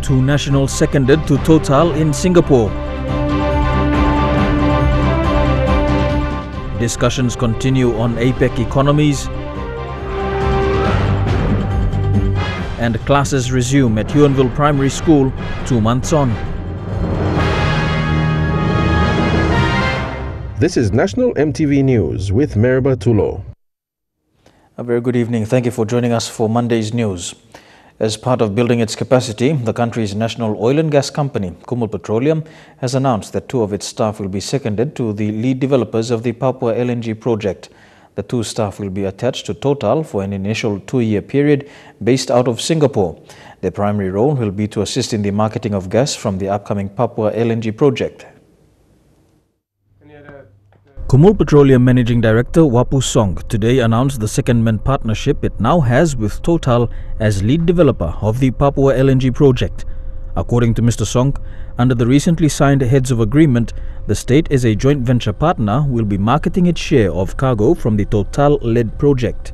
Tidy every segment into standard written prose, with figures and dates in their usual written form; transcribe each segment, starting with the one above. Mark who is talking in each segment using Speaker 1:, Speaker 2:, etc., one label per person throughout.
Speaker 1: Two nationals seconded to Total in Singapore. Discussions continue on APEC economies. And classes resume at Huonville Primary School 2 months on.
Speaker 2: This is National EMTV News with Meriba Tulo.
Speaker 1: A very good evening. Thank you for joining us for Monday's news. As part of building its capacity, the country's national oil and gas company, Huonville Petroleum, has announced that 2 of its staff will be seconded to the lead developers of the Papua LNG project. The 2 staff will be attached to Total for an initial 2-year period based out of Singapore. Their primary role will be to assist in the marketing of gas from the upcoming Papua LNG project. Huonville Petroleum Managing Director Wapu Song today announced the secondment partnership it now has with Total as lead developer of the Papua LNG project. According to Mr. Song, under the recently signed Heads of Agreement, the state as a joint venture partner will be marketing its share of cargo from the Total-led project.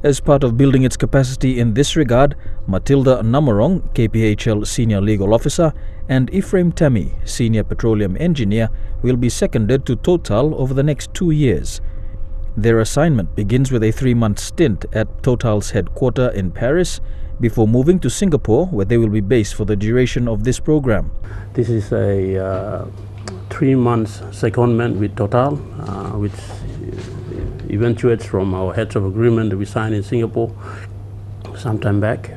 Speaker 1: As part of building its capacity in this regard, Matilda Namarong, KPHL Senior Legal Officer, and Ephraim Tammy, Senior Petroleum Engineer, will be seconded to Total over the next 2 years. Their assignment begins with a 3-month stint at Total's headquarters in Paris before moving to Singapore, where they will be based for the duration of this program.
Speaker 3: This is a 3-month secondment with Total, which eventuates from our Heads of Agreement that we signed in Singapore some time back.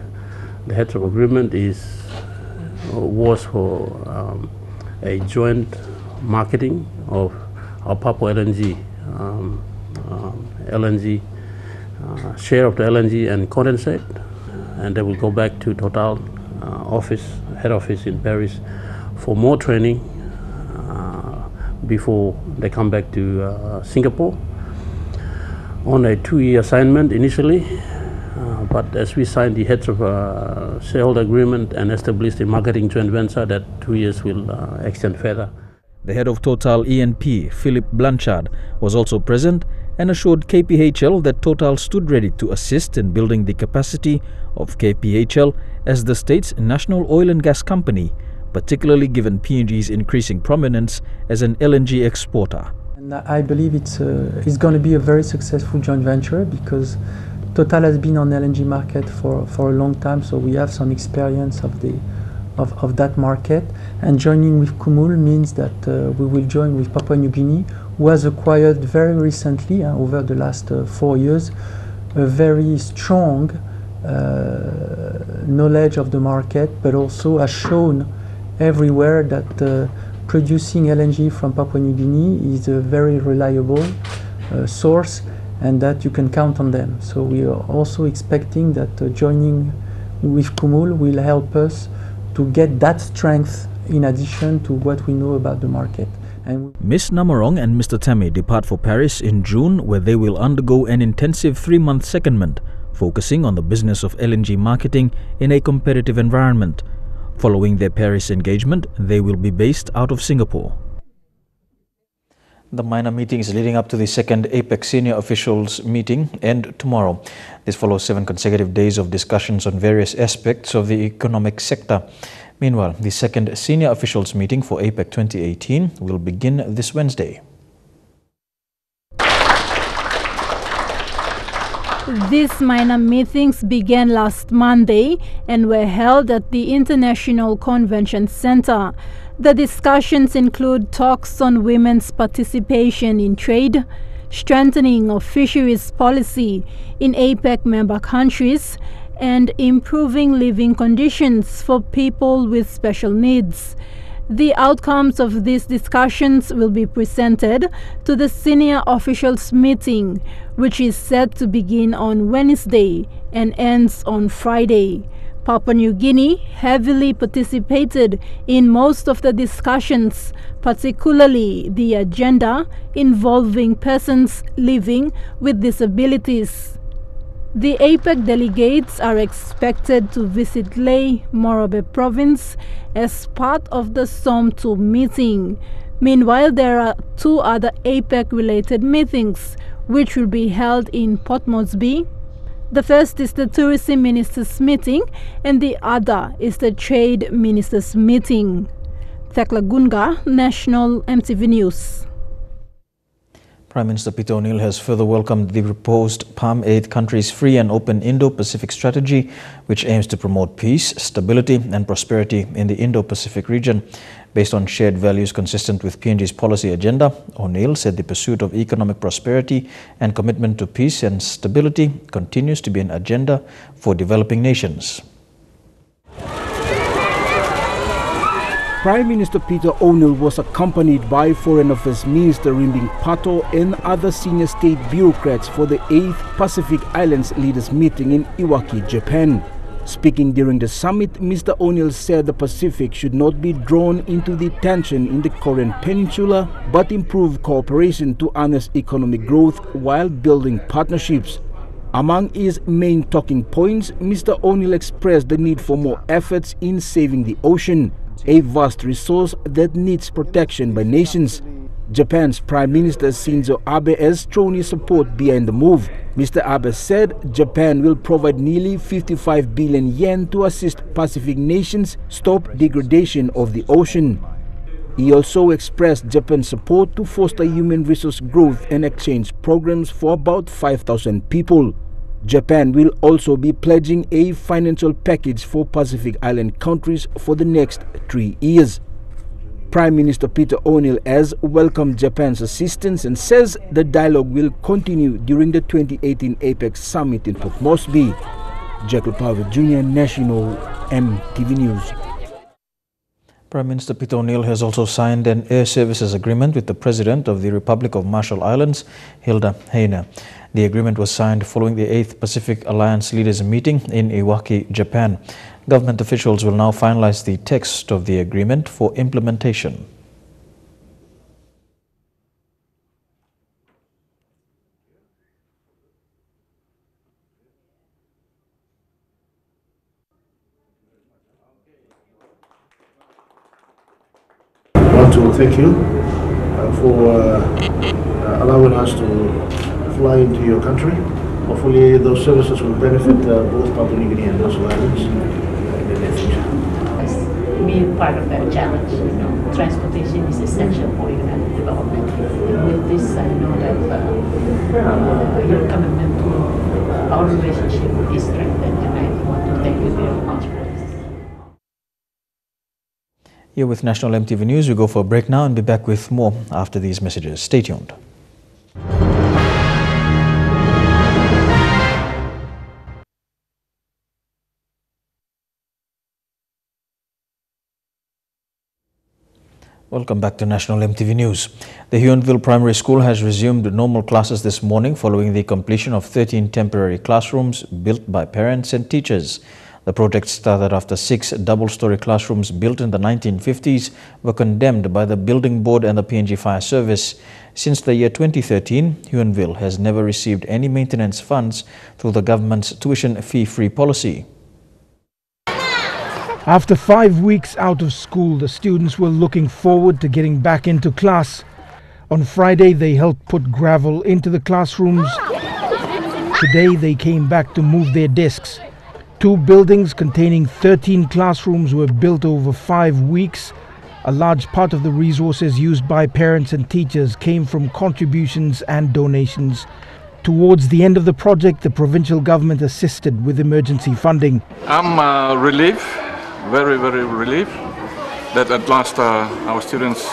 Speaker 3: The Heads of Agreement was for a joint marketing of our Papua LNG, share of the LNG and condensate, and they will go back to Total head office in Paris for more training before they come back to Singapore on a 2-year assignment initially. But as we signed the Heads of Shareholder Agreement and established a marketing joint venture, that 2 years will extend further.
Speaker 1: The head of Total E&P, Philip Blanchard, was also present and assured KPHL that Total stood ready to assist in building the capacity of KPHL as the state's national oil and gas company, particularly given PNG's increasing prominence as an LNG exporter.
Speaker 4: And I believe it's going to be a very successful joint venture because Total has been on the LNG market for a long time, so we have some experience of that market. And joining with Huonville means that we will join with Papua New Guinea, who has acquired very recently, over the last 4 years, a very strong knowledge of the market, but also has shown everywhere that producing LNG from Papua New Guinea is a very reliable source and that you can count on them. So we are also expecting that joining with Huonville will help us to get that strength in addition to what we know about the market. And
Speaker 1: Ms. Namarong and Mr. Tammy depart for Paris in June, where they will undergo an intensive 3-month secondment, focusing on the business of LNG marketing in a competitive environment. Following their Paris engagement, they will be based out of Singapore. The minor meetings leading up to the second APEC senior officials meeting end tomorrow. This follows 7 consecutive days of discussions on various aspects of the economic sector. Meanwhile, the second senior officials meeting for APEC 2018 will begin this Wednesday.
Speaker 5: These minor meetings began last Monday and were held at the International Convention Center. The discussions include talks on women's participation in trade, strengthening of fisheries policy in APEC member countries, and improving living conditions for people with special needs. The outcomes of these discussions will be presented to the senior officials meeting, which is set to begin on Wednesday and ends on Friday. Papua New Guinea heavily participated in most of the discussions, particularly the agenda involving persons living with disabilities. The APEC delegates are expected to visit Lae, Morobe Province as part of the SOM2 meeting. Meanwhile, there are 2 other APEC-related meetings which will be held in Port Moresby, The first is the Tourism Ministers' meeting and the other is the Trade Ministers' meeting. Thekla Gunga, National EMTV News.
Speaker 1: Prime Minister Peter O'Neill has further welcomed the proposed Palm 8 countries free and open Indo-Pacific strategy, which aims to promote peace, stability and prosperity in the Indo-Pacific region. Based on shared values consistent with PNG's policy agenda, O'Neill said the pursuit of economic prosperity and commitment to peace and stability continues to be an agenda for developing nations.
Speaker 6: Prime Minister Peter O'Neill was accompanied by Foreign Affairs Minister Rimbing Pato and other senior state bureaucrats for the 8th Pacific Islands Leaders Meeting in Iwaki, Japan. Speaking during the summit, Mr. O'Neill said the Pacific should not be drawn into the tension in the Korean Peninsula, but improve cooperation to harness economic growth while building partnerships. Among his main talking points, Mr. O'Neill expressed the need for more efforts in saving the ocean, a vast resource that needs protection by nations. Japan's Prime Minister Shinzo Abe has thrown his support behind the move. Mr. Abe said Japan will provide nearly 55 billion yen to assist Pacific nations stop degradation of the ocean. He also expressed Japan's support to foster human resource growth and exchange programs for about 5,000 people. Japan will also be pledging a financial package for Pacific Island countries for the next 3 years. Prime Minister Peter O'Neill has welcomed Japan's assistance and says the dialogue will continue during the 2018 APEC summit in Port Moresby. Jekyll Power Jr., National EMTV News.
Speaker 1: Prime Minister Peter O'Neill has also signed an air services agreement with the President of the Republic of Marshall Islands, Hilda Heine. The agreement was signed following the 8th Pacific Alliance Leaders meeting in Iwaki, Japan. Government officials will now finalize the text of the agreement for implementation.
Speaker 7: I want to thank you for allowing us to fly into your country. Hopefully those services will benefit both Papua New Guinea and Marshall Islands in the near future.
Speaker 8: Be part of that challenge. Transportation is essential for economic development. And with this, I know that your commitment to our relationship is strengthened, and I want to thank you very much for this.
Speaker 1: Here with National EMTV News, we go for a break now and be back with more after these messages. Stay tuned. Welcome back to National EMTV News. The Huonville Primary School has resumed normal classes this morning following the completion of 13 temporary classrooms built by parents and teachers. The project started after 6 double-story classrooms built in the 1950s were condemned by the Building Board and the PNG Fire Service. Since the year 2013, Huonville has never received any maintenance funds through the government's tuition fee-free policy.
Speaker 6: After 5 weeks out of school, the students were looking forward to getting back into class. On Friday, they helped put gravel into the classrooms. Today, they came back to move their desks. 2 buildings containing 13 classrooms were built over 5 weeks. A large part of the resources used by parents and teachers came from contributions and donations. Towards the end of the project, the provincial government assisted with emergency funding.
Speaker 9: I'm relieved. Very relieved that at last our students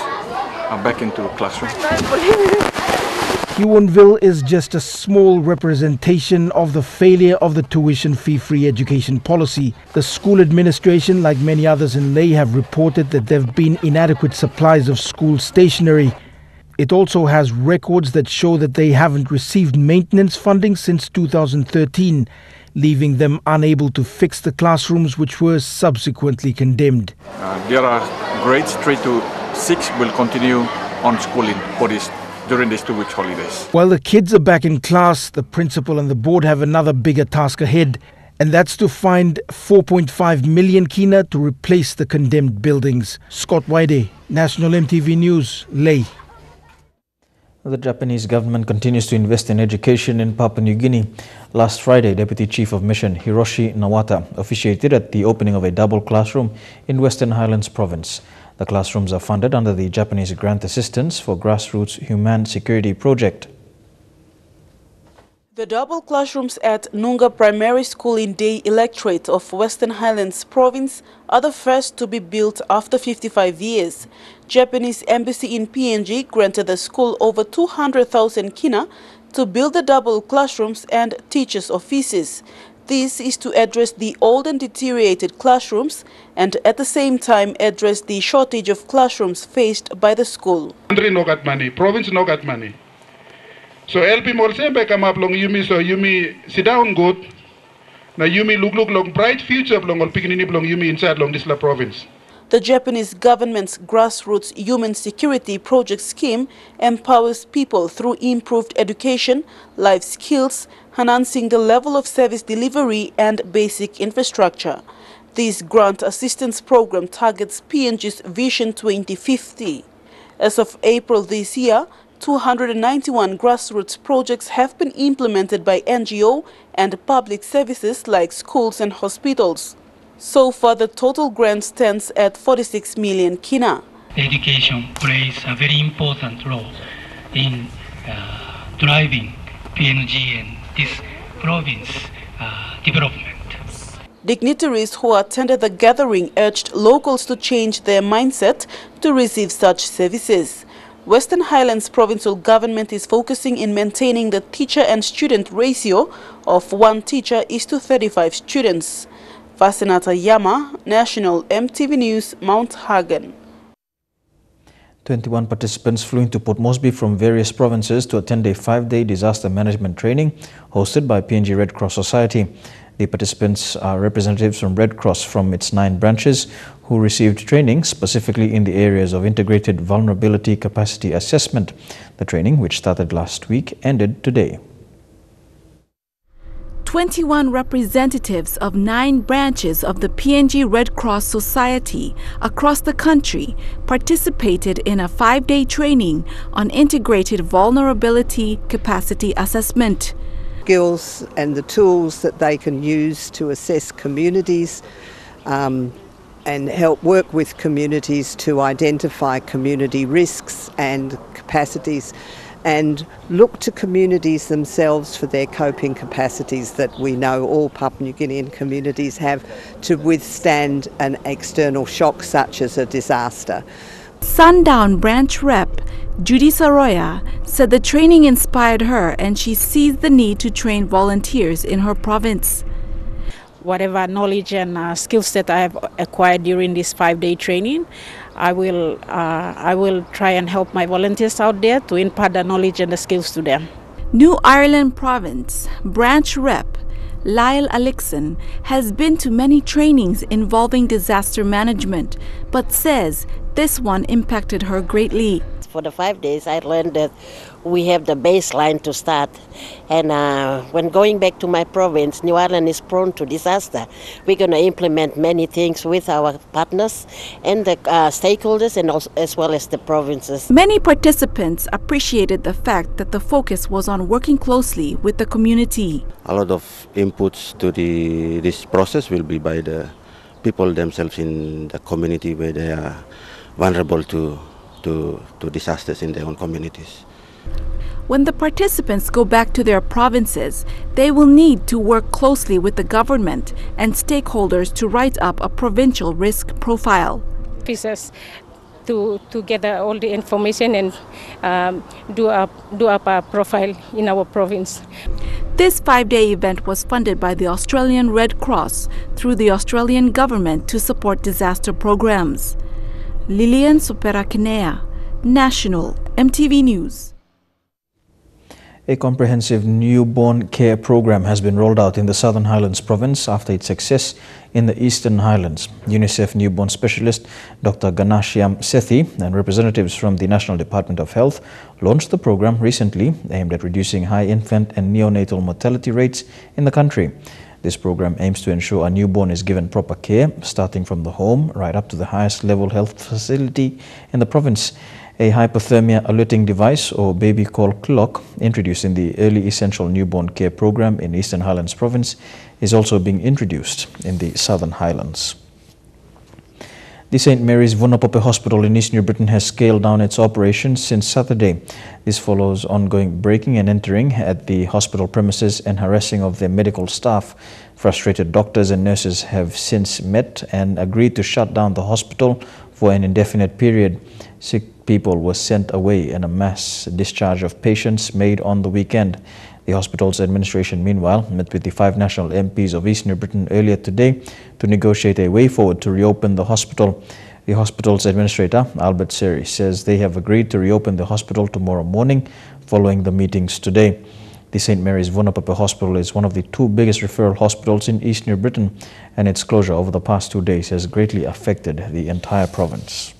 Speaker 9: are back into the classroom.
Speaker 6: Huonville is just a small representation of the failure of the tuition fee-free education policy. The school administration, like many others in Leh, have reported that there have been inadequate supplies of school stationery. It also has records that show that they haven't received maintenance funding since 2013. Leaving them unable to fix the classrooms, which were subsequently condemned.
Speaker 9: There are grades 3 to 6 will continue on schooling for during these 2 weeks holidays.
Speaker 6: While the kids are back in class, the principal and the board have another bigger task ahead, and that's to find 4.5 million kina to replace the condemned buildings. Scott Waide, National EMTV News, Leh.
Speaker 1: The Japanese government continues to invest in education in Papua New Guinea. Last Friday, Deputy Chief of Mission Hiroshi Nawata officiated at the opening of a double classroom in Western Highlands Province. The classrooms are funded under the Japanese Grant Assistance for Grassroots Human Security Project.
Speaker 10: The double classrooms at Huonville Primary School in Day Electorate of Western Highlands Province are the first to be built after 55 years. Japanese Embassy in PNG granted the school over 200,000 kina to build the double classrooms and teachers' offices. This is to address the old and deteriorated classrooms and at the same time address the shortage of classrooms faced by the school.
Speaker 11: Country no got money, province no got money. So LP more say come up long Yumi, so Yumi sit down good. Now Yumi look long bright future long or picking long Yumi inside long this la province.
Speaker 10: The Japanese government's Grassroots Human Security Project scheme empowers people through improved education, life skills, enhancing the level of service delivery and basic infrastructure. This grant assistance program targets PNG's Vision 2050. As of April this year, 291 grassroots projects have been implemented by NGO and public services like schools and hospitals. So far, the total grant stands at 46 million kina.
Speaker 12: Education plays a very important role in driving PNG and this province development.
Speaker 10: Dignitaries who attended the gathering urged locals to change their mindset to receive such services. Western Highlands Provincial Government is focusing in maintaining the teacher and student ratio of 1 teacher is to 35 students. Vasenata Yama, National EMTV News, Mount Hagen.
Speaker 1: 21 participants flew into Port Moresby from various provinces to attend a 5-day disaster management training hosted by PNG Red Cross Society. The participants are representatives from Red Cross from its 9 branches who received training specifically in the areas of integrated vulnerability capacity assessment. The training, which started last week, ended today.
Speaker 13: 21 representatives of 9 branches of the PNG Red Cross Society across the country participated in a 5-day training on integrated vulnerability capacity assessment.
Speaker 14: Skills and the tools that they can use to assess communities and help work with communities to identify community risks and capacities and look to communities themselves for their coping capacities that we know all Papua New Guinean communities have to withstand an external shock such as a disaster.
Speaker 13: Sundown Branch Rep Judy Saroya said the training inspired her and she sees the need to train volunteers in her province.
Speaker 15: Whatever knowledge and skills that I have acquired during this 5-day training, I will try and help my volunteers out there to impart the knowledge and the skills to them.
Speaker 13: New Ireland Province Branch Rep Lyle Alexson has been to many trainings involving disaster management, but says this one impacted her greatly.
Speaker 16: For the 5 days, I learned that we have the baseline to start. And when going back to my province, New Ireland is prone to disaster. We're going to implement many things with our partners and the stakeholders and also, as well as the provinces.
Speaker 13: Many participants appreciated the fact that the focus was on working closely with the community.
Speaker 17: A lot of inputs to this process will be by the people themselves in the community where they are vulnerable to disasters in their own communities.
Speaker 13: When the participants go back to their provinces, they will need to work closely with the government and stakeholders to write up a provincial risk profile.
Speaker 15: Officers to gather all the information and do up a profile in our province.
Speaker 13: This 5-day event was funded by the Australian Red Cross through the Australian government to support disaster programs. Lilian Superakinea, National EMTV News.
Speaker 1: A comprehensive newborn care program has been rolled out in the Southern Highlands province after its success in the Eastern Highlands. UNICEF newborn specialist Dr. Ganashyam Sethi and representatives from the National Department of Health launched the program recently aimed at reducing high infant and neonatal mortality rates in the country. This program aims to ensure a newborn is given proper care, starting from the home right up to the highest level health facility in the province. a hypothermia alerting device or baby call clock introduced in the Early Essential Newborn Care Program in Eastern Highlands Province is also being introduced in the Southern Highlands. The St. Mary's Vunapope Hospital in East New Britain has scaled down its operations since Saturday. This follows ongoing breaking and entering at the hospital premises and harassing of their medical staff. Frustrated doctors and nurses have since met and agreed to shut down the hospital for an indefinite period. Sick people were sent away and a mass discharge of patients made on the weekend. The hospital's administration, meanwhile, met with the 5 national MPs of East New Britain earlier today to negotiate a way forward to reopen the hospital. The hospital's administrator, Albert Seri, says they have agreed to reopen the hospital tomorrow morning following the meetings today. The St. Mary's Vunapope Hospital is one of the 2 biggest referral hospitals in East New Britain, and its closure over the past 2 days has greatly affected the entire province.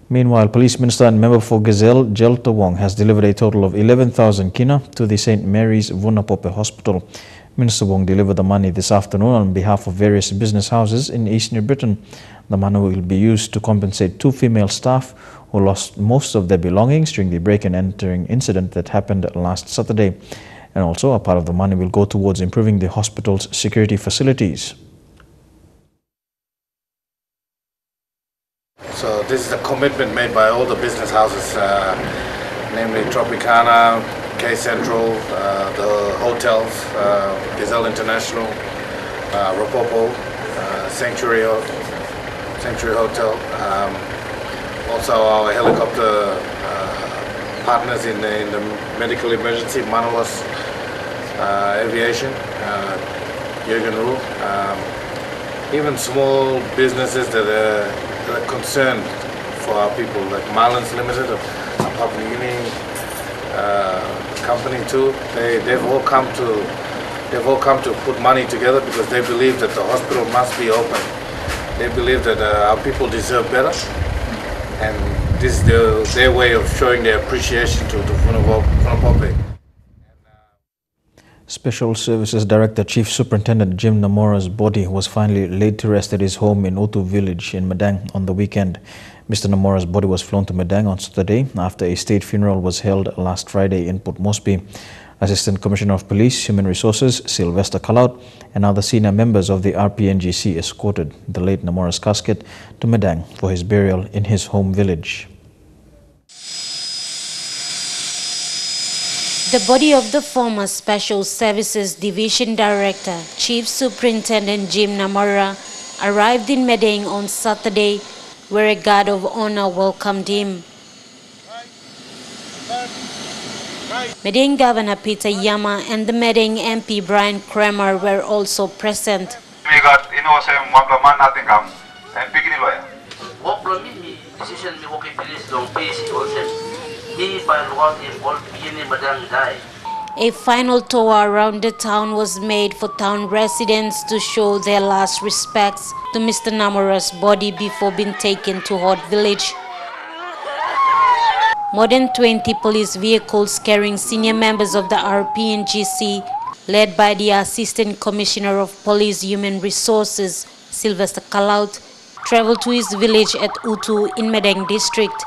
Speaker 1: Meanwhile, Police Minister and Member for Gazelle, Jelta Wong, has delivered a total of 11,000 kina to the St. Mary's Vunapope Hospital. Minister Wong delivered the money this afternoon on behalf of various business houses in East New Britain. The money will be used to compensate 2 female staff who lost most of their belongings during the break and entering incident that happened last Saturday. And also, a part of the money will go towards improving the hospital's security facilities.
Speaker 18: So this is a commitment made by all the business houses, namely Tropicana, K Central, the hotels, Gazelle International, Ropopo, Sanctuary Hotel, also our helicopter partners in the medical emergency, Manolos Aviation, Jürgen Ruhl, even small businesses that are concerned for our people, like Marlins Limited, a Papua New Guinea company too. They've all come to put money together because they believe that the hospital must be open. They believe that our people deserve better, and this is their way of showing their appreciation to Vunapope.
Speaker 1: Special Services Director Chief Superintendent Jim Namora's body was finally laid to rest at his home in Utu village in Madang on the weekend. Mr. Namora's body was flown to Madang on Saturday after a state funeral was held last Friday in Port Moresby. Assistant Commissioner of Police, Human Resources, Sylvester Kalaut, and other senior members of the RPNGC escorted the late Namora's casket to Madang for his burial in his home village.
Speaker 19: The body of the former Special Services Division Director, Chief Superintendent Jim Namora, arrived in Madang on Saturday, where a guard of honor welcomed him. Madang Governor Peter Yama and the Madang MP Brian Kramer were also present. A final tour around the town was made for town residents to show their last respects to Mr. Namora's body before being taken to Hot Village. More than 20 police vehicles carrying senior members of the RPNGC, led by the Assistant Commissioner of Police Human Resources, Sylvester Kalaut, traveled to his village at Utu in Madang District.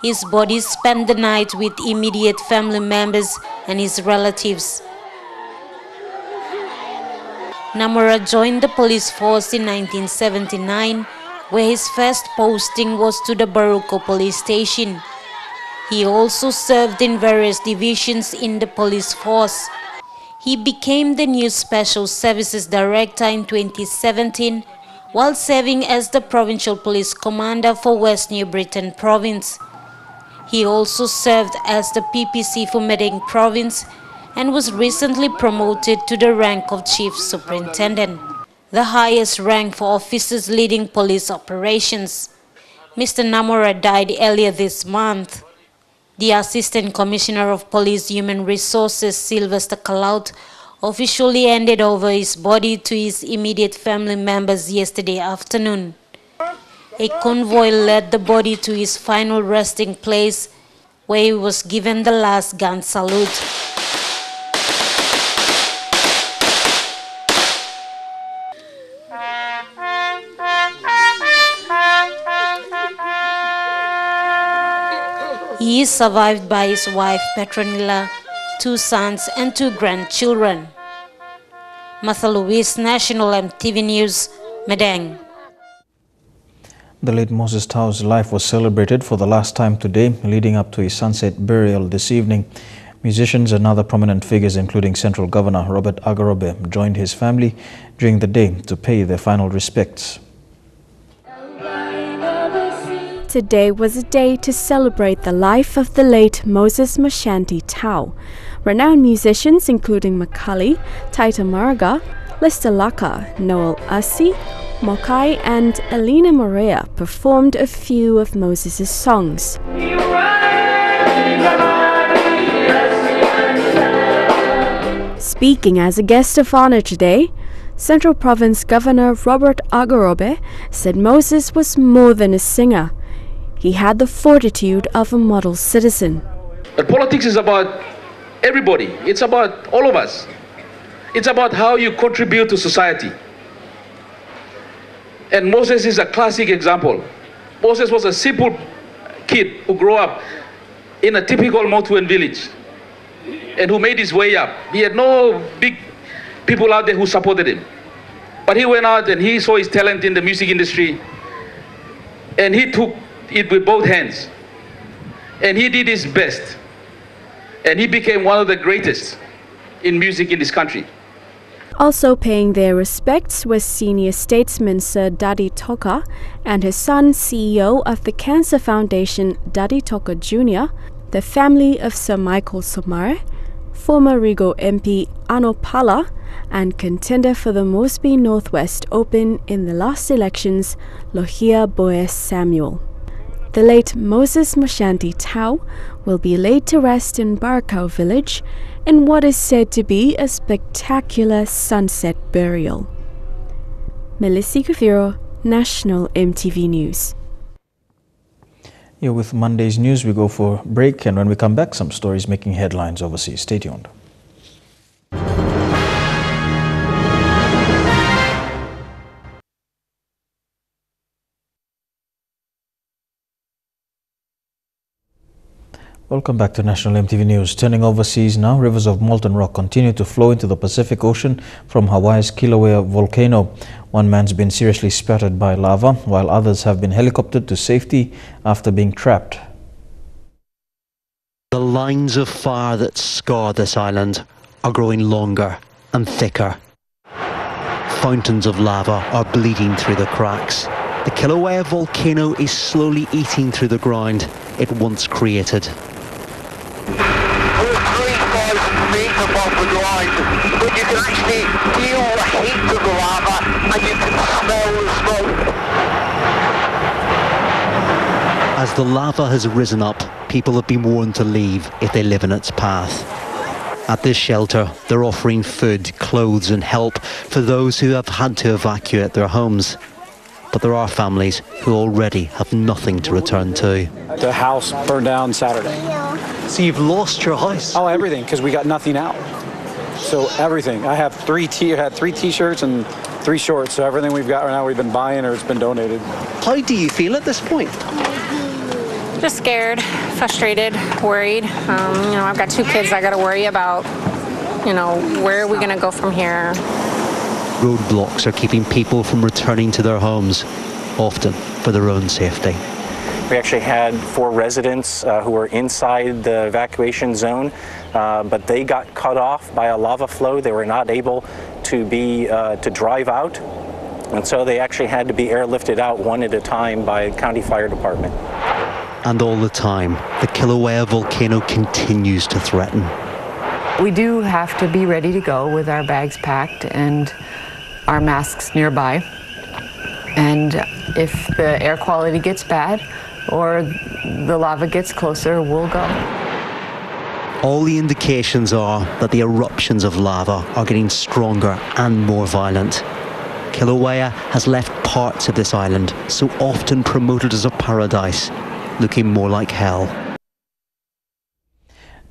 Speaker 19: His body spent the night with immediate family members and his relatives. Namora joined the police force in 1979, where his first posting was to the Baruko police station. He also served in various divisions in the police force. He became the new Special Services Director in 2017, while serving as the Provincial Police Commander for West New Britain Province. He also served as the PPC for Madang Province and was recently promoted to the rank of Chief Superintendent, the highest rank for officers leading police operations. Mr. Namora died earlier this month. The Assistant Commissioner of Police Human Resources, Sylvester Kalaut, officially handed over his body to his immediate family members yesterday afternoon. A convoy led the body to his final resting place, where he was given the last gun salute. He is survived by his wife Petronilla, 2 sons and 2 grandchildren. Martha Louise, National EMTV News, Medang.
Speaker 1: The late Moses Tau's life was celebrated for the last time today, leading up to his sunset burial this evening. Musicians and other prominent figures, including Central Governor Robert Agarobe, joined his family during the day to pay their final respects.
Speaker 20: Today was a day to celebrate the life of the late Moses Moshanti Tau. Renowned musicians including Macaulay, Taita Marga, Lester Laka, Noel Asi, Mokai and Elena Morea performed a few of Moses' songs. Speaking as a guest of honor today, Central Province Governor Robert Agarobe said Moses was more than a singer. He had the fortitude of a model citizen.
Speaker 21: But politics is about everybody. It's about all of us. It's about how you contribute to society. And Moses is a classic example. Moses was a simple kid who grew up in a typical Motuan village and who made his way up. He had no big people out there who supported him. But he went out and he saw his talent in the music industry and he took it with both hands. And he did his best. And he became one of the greatest in music in this country.
Speaker 20: Also paying their respects was senior statesman Sir Dadi Toka and his son, CEO of the Cancer Foundation, Dadi Toka Jr., the family of Sir Michael Somare, former Rigo MP Ano Pala, and contender for the Moresby Northwest Open in the last elections, Lohia Boas Samuel. The late Moses Moshanti Tau will be laid to rest in Barakau village in what is said to be a spectacular sunset burial. Melissa Kufiro, National EMTV News.
Speaker 1: Here with Monday's news, we go for a break, and when we come back, some stories making headlines overseas. Stay tuned. Welcome back to National EMTV News. Turning overseas now, rivers of molten rock continue to flow into the Pacific Ocean from Hawaii's Kilauea volcano. One man's been seriously spattered by lava, while others have been helicoptered to safety after being trapped.
Speaker 22: The lines of fire that scar this island are growing longer and thicker. Fountains of lava are bleeding through the cracks. The Kilauea volcano is slowly eating through the ground it once created.
Speaker 23: We're 3,000 feet above the ground, but you can actually feel the heat of the lava and you can smell the smoke.
Speaker 22: As the lava has risen up, people have been warned to leave if they live in its path. At this shelter, they're offering food, clothes and help for those who have had to evacuate their homes. But there are families who already have nothing to return to.
Speaker 24: The house burned down Saturday.
Speaker 22: So you've lost your house?
Speaker 24: Oh, everything, because we got nothing out. So everything. I have three t-shirts and 3 shorts. So everything we've got right now we've been buying or it's been donated.
Speaker 22: How do you feel at this point?
Speaker 25: Just scared, frustrated, worried. I've got 2 kids I got to worry about. Where are we going to go from here?
Speaker 22: Roadblocks are keeping people from returning to their homes, often for their own safety.
Speaker 24: We actually had 4 residents who were inside the evacuation zone, but they got cut off by a lava flow. They were not able to drive out, and so they actually had to be airlifted out one at a time by the county fire department.
Speaker 22: And all the time, the Kilauea volcano continues to threaten.
Speaker 26: We do have to be ready to go with our bags packed and our masks nearby. And if the air quality gets bad or the lava gets closer, we'll go.
Speaker 22: All the indications are that the eruptions of lava are getting stronger and more violent. Kilauea has left parts of this island, so often promoted as a paradise, looking more like hell.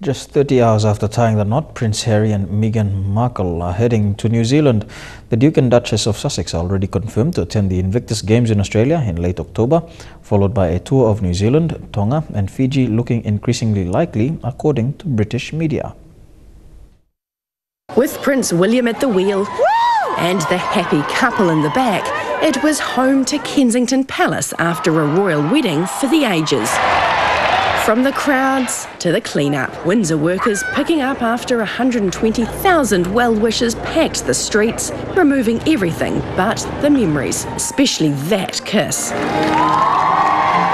Speaker 1: Just 30 hours after tying the knot, Prince Harry and Meghan Markle are heading to New Zealand. The Duke and Duchess of Sussex are already confirmed to attend the Invictus Games in Australia in late October, followed by a tour of New Zealand, Tonga and Fiji looking increasingly likely, according to British media.
Speaker 2: With Prince William at the wheel and the happy couple in the back, it was home to Kensington Palace after a royal wedding for the ages. From the crowds to the clean-up, Windsor workers picking up after 120,000 well-wishers packed the streets, removing everything but the memories, especially that kiss.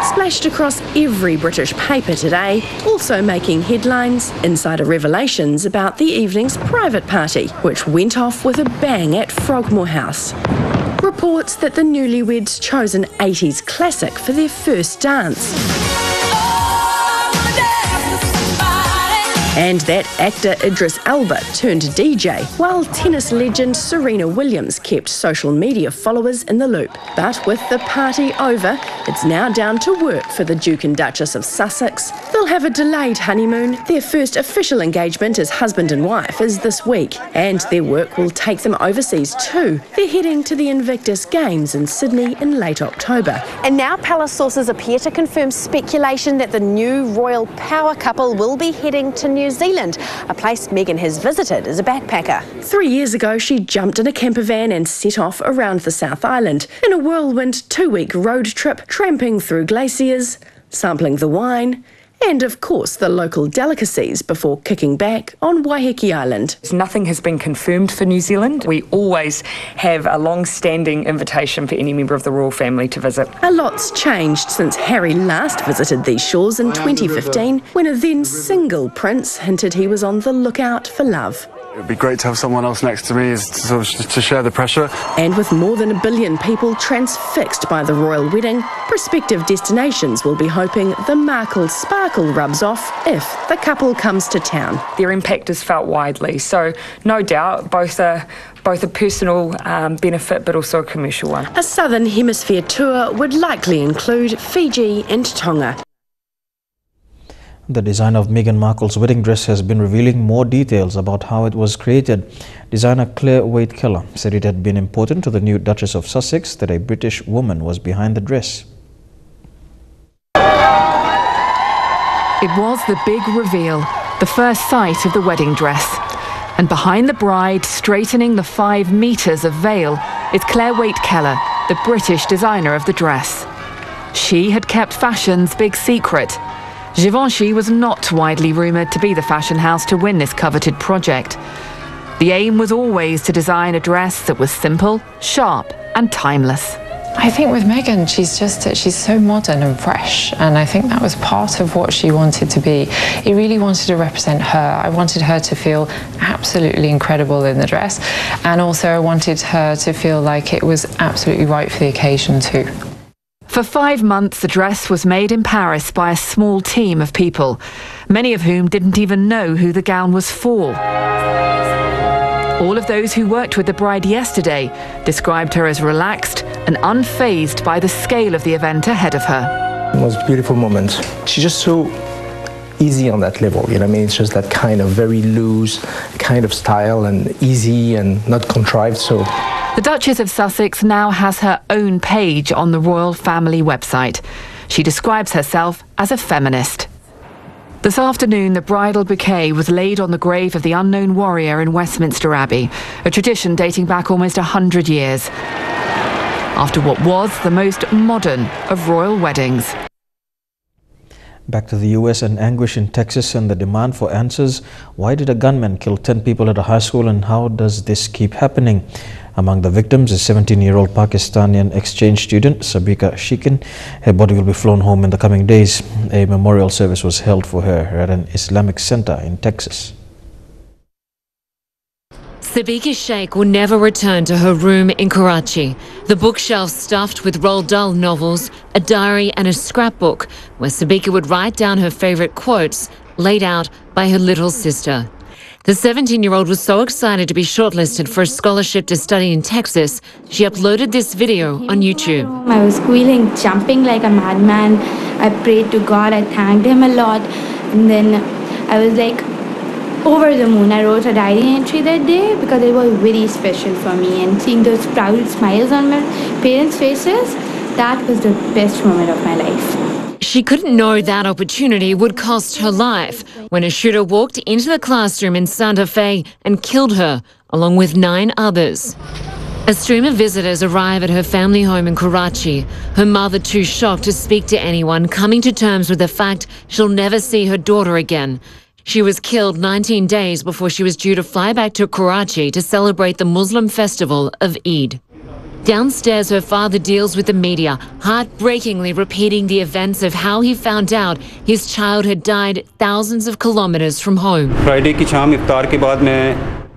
Speaker 2: Splashed across every British paper today, also making headlines, insider revelations about the evening's private party, which went off with a bang at Frogmore House. Reports that the newlyweds chose an 80s classic for their first dance. And that actor Idris Elba turned DJ, while tennis legend Serena Williams kept social media followers in the loop. But with the party over, it's now down to work for the Duke and Duchess of Sussex. They'll have a delayed honeymoon. Their first official engagement as husband and wife is this week, and their work will take them overseas too. They're heading to the Invictus Games in Sydney in late October.
Speaker 3: And now palace sources appear to confirm speculation that the new royal power couple will be heading to New Zealand, a place Meghan has visited as a backpacker.
Speaker 2: 3 years ago, she jumped in a camper van and set off around the South Island in a whirlwind 2-week road trip, tramping through glaciers, sampling the wine, and of course the local delicacies before kicking back on Waiheke Island.
Speaker 4: Nothing has been confirmed for New Zealand. We always have a long-standing invitation for any member of the royal family to visit.
Speaker 2: A lot's changed since Harry last visited these shores in 2015, when a then single prince hinted he was on the lookout for love.
Speaker 5: It'd be great to have someone else next to me to share the pressure.
Speaker 2: And with more than 1 billion people transfixed by the royal wedding, prospective destinations will be hoping the Markle sparkle rubs off if the couple comes to town.
Speaker 4: Their impact is felt widely, so no doubt both a personal benefit but also a commercial one.
Speaker 2: A Southern Hemisphere tour would likely include Fiji and Tonga.
Speaker 1: The designer of Meghan Markle's wedding dress has been revealing more details about how it was created. Designer Claire Wade-Keller said it had been important to the new Duchess of Sussex that a British woman was behind the dress.
Speaker 7: It was the big reveal, the first sight of the wedding dress. And behind the bride, straightening the 5 metres of veil, is Claire Wade-Keller, the British designer of the dress. She had kept fashion's big secret. Givenchy was not widely rumoured to be the fashion house to win this coveted project. The aim was always to design a dress that was simple, sharp and timeless.
Speaker 26: I think with Meghan, she's so modern and fresh, and I think that was part of what she wanted to be. It really wanted to represent her. I wanted her to feel absolutely incredible in the dress, and also I wanted her to feel like it was absolutely right for the occasion too.
Speaker 7: For 5 months, the dress was made in Paris by a small team of people, many of whom didn't even know who the gown was for. All of those who worked with the bride yesterday described her as relaxed and unfazed by the scale of the event ahead of her.
Speaker 8: It was a beautiful moment. She's just so easy on that level, you know what I mean? It's just that kind of very loose kind of style and easy and not contrived, so.
Speaker 7: The Duchess of Sussex now has her own page on the royal family website. She describes herself as a feminist. This afternoon, the bridal bouquet was laid on the grave of the unknown warrior in Westminster Abbey, a tradition dating back almost 100 years, after what was the most modern of royal weddings.
Speaker 1: Back to the US and anguish in Texas and the demand for answers. Why did a gunman kill 10 people at a high school, and how does this keep happening? Among the victims is 17-year-old Pakistani exchange student Sabika Shikin. Her body will be flown home in the coming days. A memorial service was held for her at an Islamic center in Texas.
Speaker 27: Sabika Sheikh will never return to her room in Karachi. The bookshelf stuffed with Roald Dahl novels, a diary and a scrapbook where Sabika would write down her favourite quotes, laid out by her little sister. The 17-year-old was so excited to be shortlisted for a scholarship to study in Texas, she uploaded this video on YouTube.
Speaker 28: I was squealing, jumping like a madman. I prayed to God, I thanked him a lot. And then
Speaker 6: I was like over the moon. I wrote a diary entry that day because it was very special for me, and seeing those proud smiles on my parents' faces, that was the best moment of my life.
Speaker 27: She couldn't know that opportunity would cost her life when a shooter walked into the classroom in Santa Fe and killed her, along with 9 others. A stream of visitors arrive at her family home in Karachi, her mother too shocked to speak to anyone, coming to terms with the fact she'll never see her daughter again. She was killed 19 days before she was due to fly back to Karachi to celebrate the Muslim festival of Eid. Downstairs, her father deals with the media, heartbreakingly repeating the events of how he found out his child had died thousands of kilometers from home.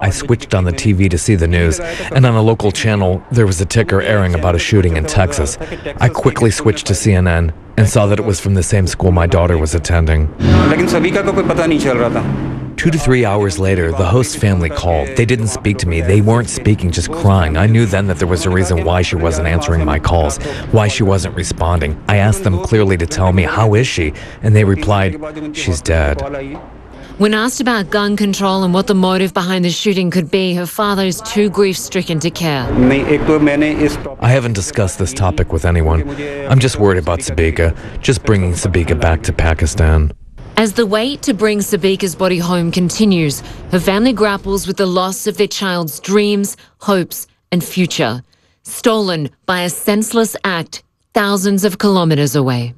Speaker 9: I switched on the TV to see the news, and on a local channel, there was a ticker airing about a shooting in Texas. I quickly switched to CNN and saw that it was from the same school my daughter was attending. 2 to 3 hours later, the host's family called. They didn't speak to me. They weren't speaking, just crying. I knew then that there was a reason why she wasn't answering my calls, why she wasn't responding. I asked them clearly to tell me, how is she? And they replied, she's dead.
Speaker 27: When asked about gun control and what the motive behind the shooting could be, her father is too grief-stricken to care.
Speaker 9: I haven't discussed this topic with anyone. I'm just worried about Sabika, just bringing Sabika back to Pakistan.
Speaker 27: As the wait to bring Sabika's body home continues, her family grapples with the loss of their child's dreams, hopes, and future, stolen by a senseless act thousands of kilometers away.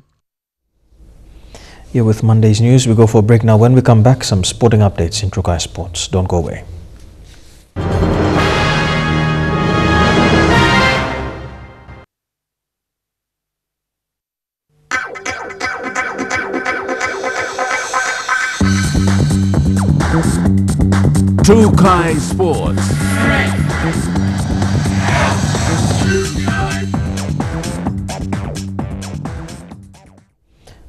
Speaker 1: Here with Monday's news, we go for a break now. When we come back, some sporting updates in Trukai Sports. Don't go away.
Speaker 10: Trukai Sports.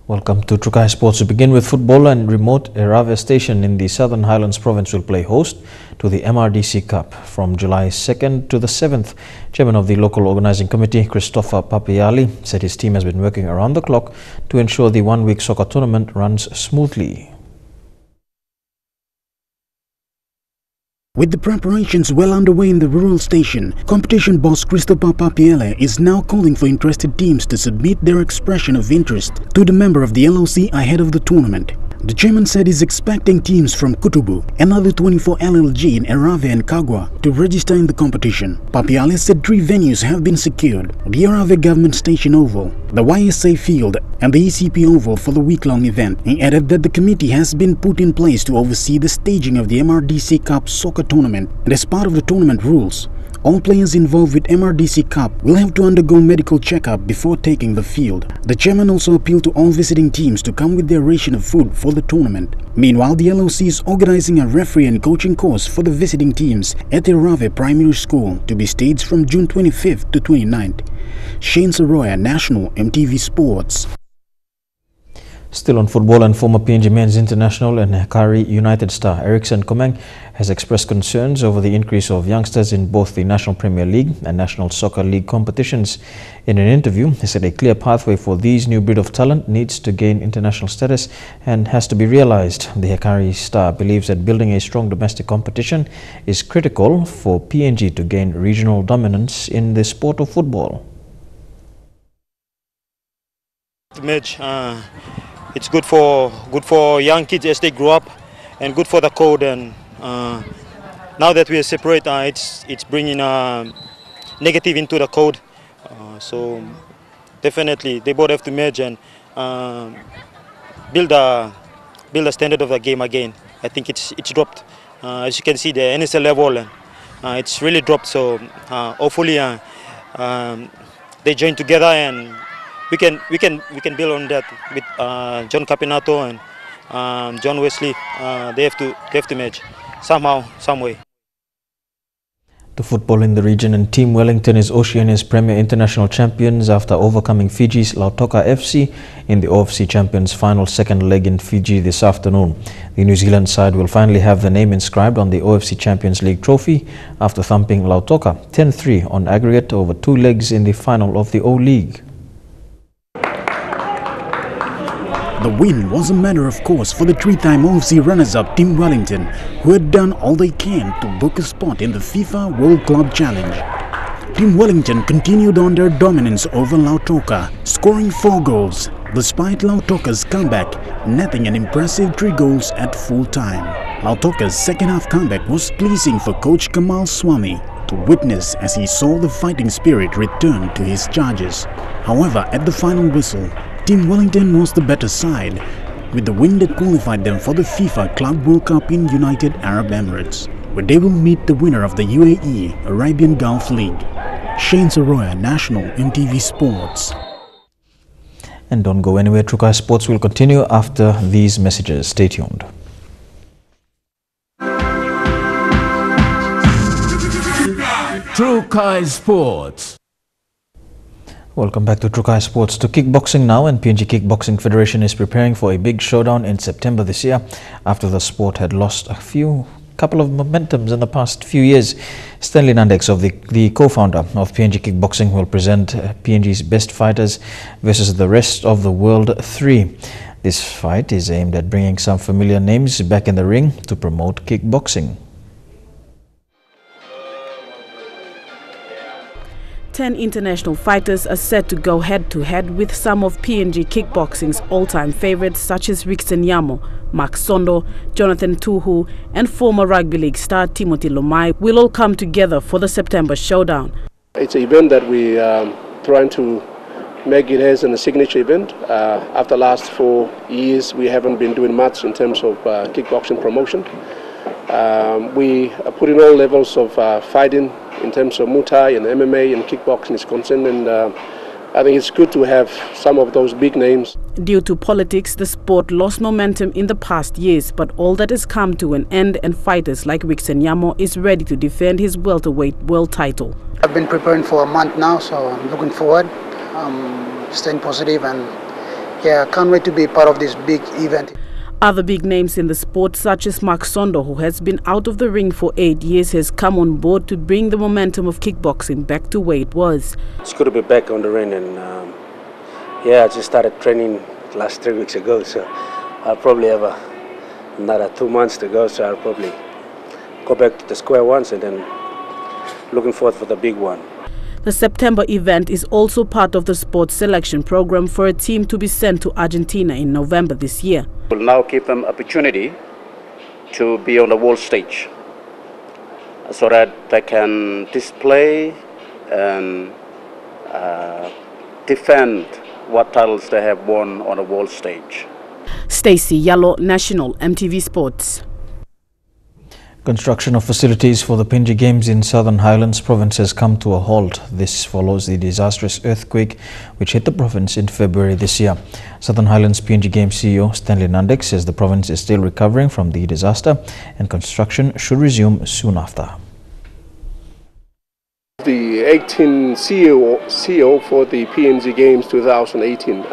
Speaker 1: Welcome to Trukai Sports. To begin with football, and remote Erave station in the Southern Highlands province will play host to the MRDC Cup from July 2nd to the 7th. Chairman of the local organizing committee, Christopher Papiali, said his team has been working around the clock to ensure the one-week soccer tournament runs smoothly.
Speaker 11: With the preparations well underway in the rural station, competition boss Christopher Papiele is now calling for interested teams to submit their expression of interest to the member of the LOC ahead of the tournament. The chairman said he's expecting teams from Kutubu and other 24 LLG in Erave and Kagwa to register in the competition. Papiale said 3 venues have been secured: the Erave Government Station Oval, the YSA Field, and the ECP Oval for the week-long event. He added that the committee has been put in place to oversee the staging of the MRDC Cup soccer tournament, and as part of the tournament rules, all players involved with MRDC Cup will have to undergo medical checkup before taking the field. The chairman also appealed to all visiting teams to come with their ration of food for the tournament. Meanwhile, the LOC is organizing a referee and coaching course for the visiting teams at the Huonville Primary School to be staged from June 25th to 29th. Shane Saroya, National EMTV Sports.
Speaker 1: Still on football, and former PNG men's international and Hekari United star Eriksson Komeng has expressed concerns over the increase of youngsters in both the National Premier League and National Soccer League competitions. In an interview, he said a clear pathway for these new breed of talent needs to gain international status and has to be realized. The Hekari star believes that building a strong domestic competition is critical for PNG to gain regional dominance in the sport of football.
Speaker 12: It's good for young kids as they grow up, and good for the code. And now that we are separate, it's bringing negative into the code. So definitely they both have to merge and build a standard of the game again. I think it's dropped. As you can see, the NSL level, and it's really dropped. So hopefully they join together, and we can build on that with John Capinato and John Wesley. They have to match somehow, some way.
Speaker 1: To football in the region, and Team Wellington is Oceania's premier international champions after overcoming Fiji's Lautoka FC in the OFC Champions final second leg in Fiji this afternoon. The New Zealand side will finally have the name inscribed on the OFC Champions League trophy after thumping Lautoka 10-3 on aggregate over 2 legs in the final of the O-League.
Speaker 11: The win was a matter of course for the three-time OFC runners-up Team Wellington, who had done all they can to book a spot in the FIFA World Club Challenge. Team Wellington continued on their dominance over Lautoka, scoring 4 goals, despite Lautoka's comeback, netting an impressive 3 goals at full time. Lautoka's second-half comeback was pleasing for coach Kamal Swami to witness as he saw the fighting spirit return to his charges. However, at the final whistle, Team Wellington was the better side, with the win that qualified them for the FIFA Club World Cup in United Arab Emirates, where they will meet the winner of the UAE Arabian Gulf League. Shane Soroya, National EMTV Sports.
Speaker 1: And don't go anywhere, Trukai Sports will continue after these messages. Stay tuned.
Speaker 10: Trukai Sports.
Speaker 1: Welcome back to Trukai Sports. To kickboxing now, and PNG Kickboxing Federation is preparing for a big showdown in September this year after the sport had lost a couple of momentums in the past few years. Stanley Nandex, of the co-founder of PNG Kickboxing, will present PNG's best fighters versus the rest of the world 3. This fight is aimed at bringing some familiar names back in the ring to promote kickboxing.
Speaker 13: 10 international fighters are set to go head-to-head with some of PNG Kickboxing's all-time favorites such as Rickson Yamo, Mark Sondo, Jonathan Tuhu and former rugby league star Timothy Lomai will all come together for the September showdown.
Speaker 14: It's an event that we trying to make it as a signature event. After the last 4 years, we haven't been doing much in terms of kickboxing promotion. We are putting all levels of fighting in terms of Muay Thai and MMA and kickboxing is concerned, and I think it's good to have some of those big names.
Speaker 13: Due to politics, the sport lost momentum in the past years, but all that has come to an end, and fighters like Rickson Yamo is ready to defend his welterweight world title.
Speaker 15: I've been preparing for a month now, so I'm looking forward, staying positive, and yeah, I can't wait to be part of this big event.
Speaker 13: Other big names in the sport, such as Mark Sondo, who has been out of the ring for 8 years, has come on board to bring the momentum of kickboxing back to where it was.
Speaker 16: It's good to be back on the ring, and yeah, I just started training last 3 weeks ago, so I'll probably have another 2 months to go, so I'll probably go back to the square ones and then looking forward for the big one.
Speaker 13: The September event is also part of the sports selection program for a team to be sent to Argentina in November this year.
Speaker 17: We'll now give them opportunity to be on the world stage so that they can display and defend what titles they have won on the world stage.
Speaker 13: Stacey Yallo, National EMTV Sports.
Speaker 1: Construction of facilities for the PNG Games in Southern Highlands province has come to a halt. This follows the disastrous earthquake which hit the province in February this year. Southern Highlands PNG Games CEO Stanley Nandex says the province is still recovering from the disaster and construction should resume soon after.
Speaker 14: The 18th CEO for the PNG Games 2018.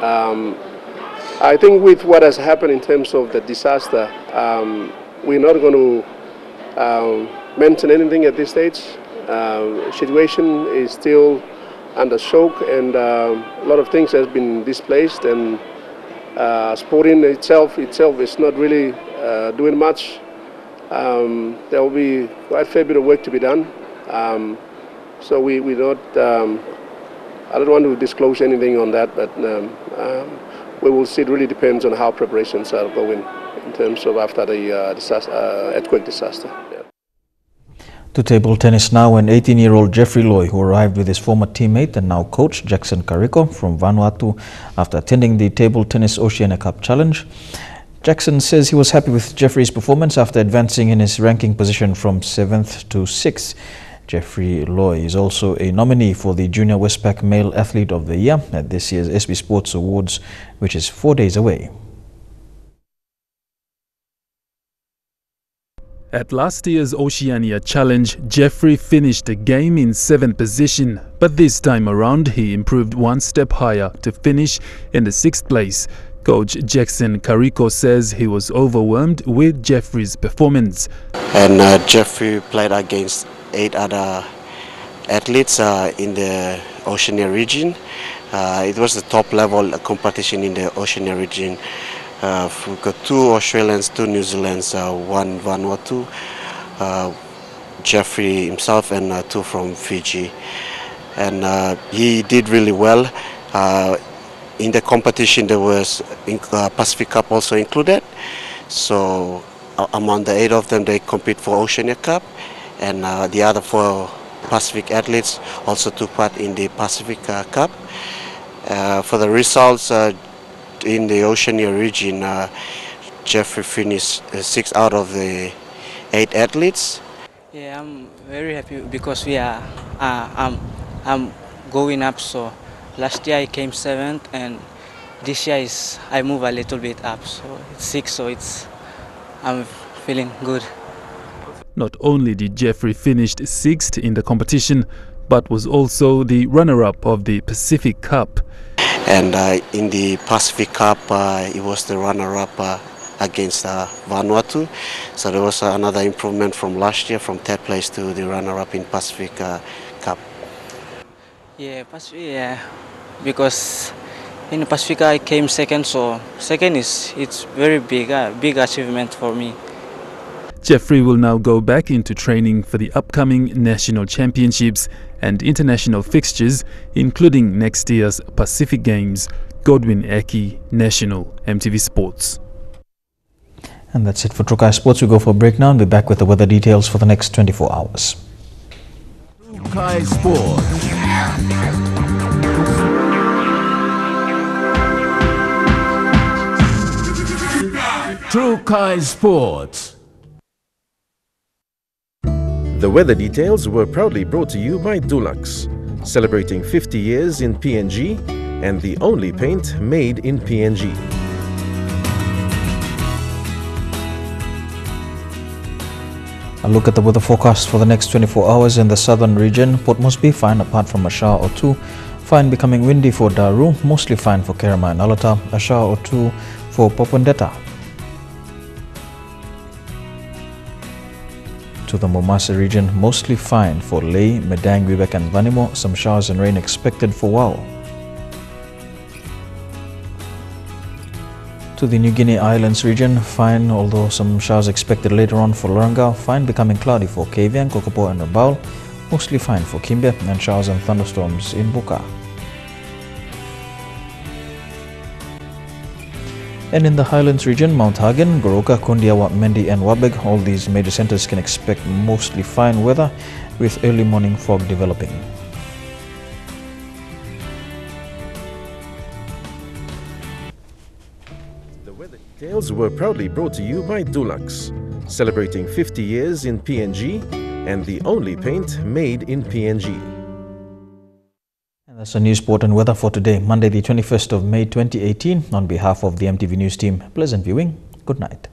Speaker 14: I think with what has happened in terms of the disaster, we're not going to mention anything at this stage. Situation is still under shock, and a lot of things has been displaced, and sporting itself is not really doing much. There will be quite a fair bit of work to be done. So we not. I don't want to disclose anything on that, but we will see. It really depends on how preparations are going in terms of after the earthquake disaster. Yeah.
Speaker 1: To table tennis now, an 18-year-old Jeffrey Loy, who arrived with his former teammate and now coach Jackson Carrico from Vanuatu after attending the Table Tennis Oceania Cup Challenge. Jackson says he was happy with Jeffrey's performance after advancing in his ranking position from 7th to 6th. Jeffrey Loy is also a nominee for the Junior Westpac Male Athlete of the Year at this year's SB Sports Awards, which is 4 days away.
Speaker 18: At last year's Oceania Challenge, Jeffrey finished the game in 7th position, but this time around he improved one step higher to finish in the 6th place. Coach Jackson Carrico says he was overwhelmed with Jeffrey's performance.
Speaker 19: And Jeffrey played against 8 other athletes in the Oceania region. It was the top level competition in the Oceania region. We've got 2 Australians, 2 New Zealanders, 1 Vanuatu, Jeffrey himself, and 2 from Fiji. And he did really well. In the competition, there was Pacific Cup also included. So among the 8 of them, they compete for Oceania Cup, and the other 4 Pacific athletes also took part in the Pacific Cup. For the results in the Oceania region, Jeffrey finished 6 out of the 8 athletes.
Speaker 3: Yeah, I'm very happy because I'm going up. So last year I came 7th, and this year I move a little bit up. So it's 6. So I'm feeling good.
Speaker 18: Not only did Jeffrey finish 6th in the competition, but was also the runner-up of the Pacific Cup.
Speaker 19: And in the Pacific Cup, he was the runner-up against Vanuatu. So there was another improvement from last year, from 3rd place to the runner-up in Pacific Cup.
Speaker 3: Yeah, Pacific, because in the Pacific I came 2nd, so 2nd it's very big achievement for me.
Speaker 18: Jeffrey will now go back into training for the upcoming national championships and international fixtures, including next year's Pacific Games. Godwin Eki, National, EMTV Sports.
Speaker 1: And that's it for Trukai Sports. We go for a break now and be back with the weather details for the next 24 hours.
Speaker 10: Trukai Sports. Trukai Sports.
Speaker 20: The weather details were proudly brought to you by Dulux, celebrating 50 years in PNG and the only paint made in PNG.
Speaker 1: A look at the weather forecast for the next 24 hours in the southern region. Port Moresby fine apart from a shower or 2. Fine becoming windy for Daru, mostly fine for Kerama and Alata, a shower or 2 for Popondetta. To the Momasa region, mostly fine for Lae, Medang, Wibek and Vanimo, some showers and rain expected for Wau. To the New Guinea Islands region, fine, although some showers expected later on for Lorengau, fine becoming cloudy for Kavieng, Kokopo and Rabaul, mostly fine for Kimbe, and showers and thunderstorms in Buka. And in the Highlands region, Mount Hagen, Goroka, Kondiawa, Mendi and Wabeg, all these major centers can expect mostly fine weather with early morning fog developing.
Speaker 20: The weather details were proudly brought to you by Dulux, celebrating 50 years in PNG and the only paint made in PNG.
Speaker 1: And that's the news, sport and weather for today, Monday the 21st of May 2018. On behalf of the EMTV News team, pleasant viewing. Good night.